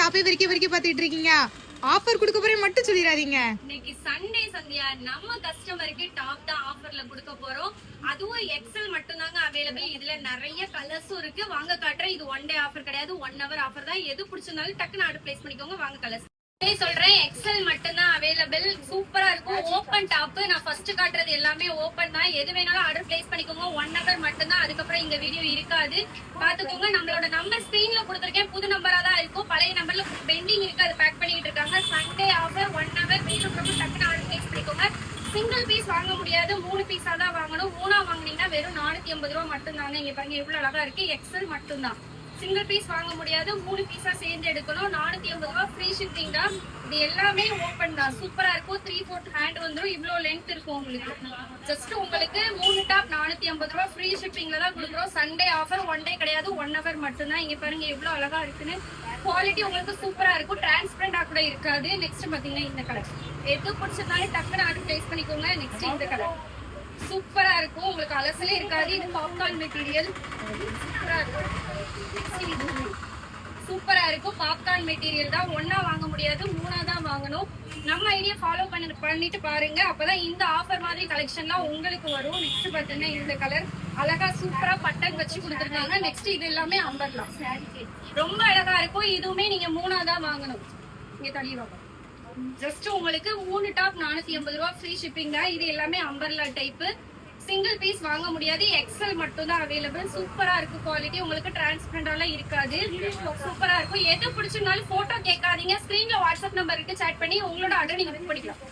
டாப்பே வரைக்கும் பாத்துட்டு இருக்கீங்க. ஆஃபர் கொடுக்க போறேன் மட்டும் சொல்லிடாதீங்க. இன்னைக்கு சண்டே சந்தியா நம்ம கஸ்டமருக்கு டாப் தான் ஆஃபர்ல கொடுக்க போறோம். அதுவும் எக்ஸல் மட்டும் தாங்க அவைலபிள். இதுல நிறைய கலர்ஸும் இருக்கு. வாங்க காட்டுறேன். இது 1 டே ஆஃபர் கிடையாது, 1 ஹவர் ஆஃபர் தான். எது பிடிச்சிருந்தாலும் டக்குன்னு ஆர்டர் பிளேஸ் பண்ணிக்கோங்க. வாங்க கலர்ஸ் சொல்றேன். எக்ஸல் மட்டும் தான் அவைலபிள். சூப்பரா இருக்கும். Open top. நான் ஃபர்ஸ்ட் காட்டுறது எல்லாமே ஓபன் தான். எது வேணாலும் ஆர்டர் பிளேஸ் பண்ணிக்கோங்க. 1 ஹவர் மட்டும் தான். அதுக்கப்புறம் இந்த வீடியோ இருக்காது, பாத்துக்கோங்க. நம்மளோட நம்பர் ஸ்கிரீன்ல கொடுத்துருக்கேன். புது நம்பரா தான் இருக்கும். பழைய நம்பர்ல பெண்டிங் இருக்கு, அது பேக் பண்ணிட்டு இருக்காங்க. சண்டே ஆஃபர் 1 ஹவர் வேணும். டக்குன்னு ஆர்டர் பிளேஸ் பண்ணிக்கோங்க. சிங்கிள் பீஸ் வாங்க முடியாது, 3 பீஸா தான் வாங்கணும். 3ஆ வாங்கினீங்கன்னா வெறும் 480 ரூபா மட்டும் தாங்க. இங்க பாருங்க எவ்வளவு அழகா இருக்கு. எக்ஸல் மட்டும் தான். சிங்கிள் பீஸ் வாங்க முடியாது, 3 பீஸா சேர்ந்து எடுக்கணும். 480 ரூபா ஃப்ரீ ஷிப்பிங் தான். இது எல்லாமே ஓபன் தான். சூப்பரா இருக்கும். 3/4 ஹேண்ட் வந்துடும். இவ்வளவு லென்த் இருக்கும் உங்களுக்கு. ஜஸ்ட் உங்களுக்கு 3 டாப் 480 ரூபா ஃப்ரீ ஷிப்பிங்ல தான் கொடுக்குறோம். சண்டே ஆஃபர் 1 டே கிடையாது, 1 ஹவர் மட்டும் தான். இங்க பாருங்க எவ்வளவு அழகா இருக்குன்னு. குவாலிட்டி உங்களுக்கு சூப்பரா இருக்கும். டிரான்ஸ்பரண்டா கூட இருக்காது. நெக்ஸ்ட் பாத்தீங்கன்னா இந்த கலர் எது பிடிச்சிருந்தாலும் டக்குன்னு ஆர்டர் பிளேஸ் பண்ணிக்கோங்க. நெக்ஸ்ட் இந்த கலர் சூப்பரா இருக்கும். உங்களுக்கு அலசலே இருக்காது. இது பாப்கார்ன் மெட்டீரியல். சூப்பரா இருக்கும். சூப்பரா இருக்கும். பாப்கார்ன் மெட்டீரியல் தான். 1ஆ வாங்க முடியாது, 3ஆ தான் வாங்கணும். நம்ம ஐடியா ஃபாலோ பண்ணிட்டு பாருங்க. அப்பதான் இந்த ஆஃபர் மாதிரி கலெக்ஷன்லாம் உங்களுக்கு வரும். நெக்ஸ்ட் பாத்தீங்கன்னா இந்த கலர் அழகா சூப்பரா பட்டன் வச்சு கொடுத்துருக்காங்க. நெக்ஸ்ட் இது எல்லாமே அம்பர்லாம். ரொம்ப அழகா இருக்கும். இதுவுமே நீங்க 3ஆ தான் வாங்கணும். இங்க தள்ளி வாங்க. ஜஸ்ட் உங்களுக்கு 3 டாப் 480 ரூபா ஃப்ரீ ஷிப்பிங் தான். இது எல்லாமே அம்பர்லா டைப். சிங்கிள் பீஸ் வாங்க முடியாது. எக்ஸல் மட்டும் தான் அவைலபிள். சூப்பரா இருக்கு. குவாலிட்டி உங்களுக்கு டிரான்ஸ்பரண்டாலாம் இருக்காது. சூப்பரா இருக்கும். எது பிடிச்சிருந்தாலும் போட்டோ கேட்காதீங்க. ஸ்கிரீன்ல வாட்ஸ்அப் நம்பர் இருக்கு, சேட் பண்ணி உங்களோட ஆர்டர் நீங்க புக் பண்ணிக்கலாம்.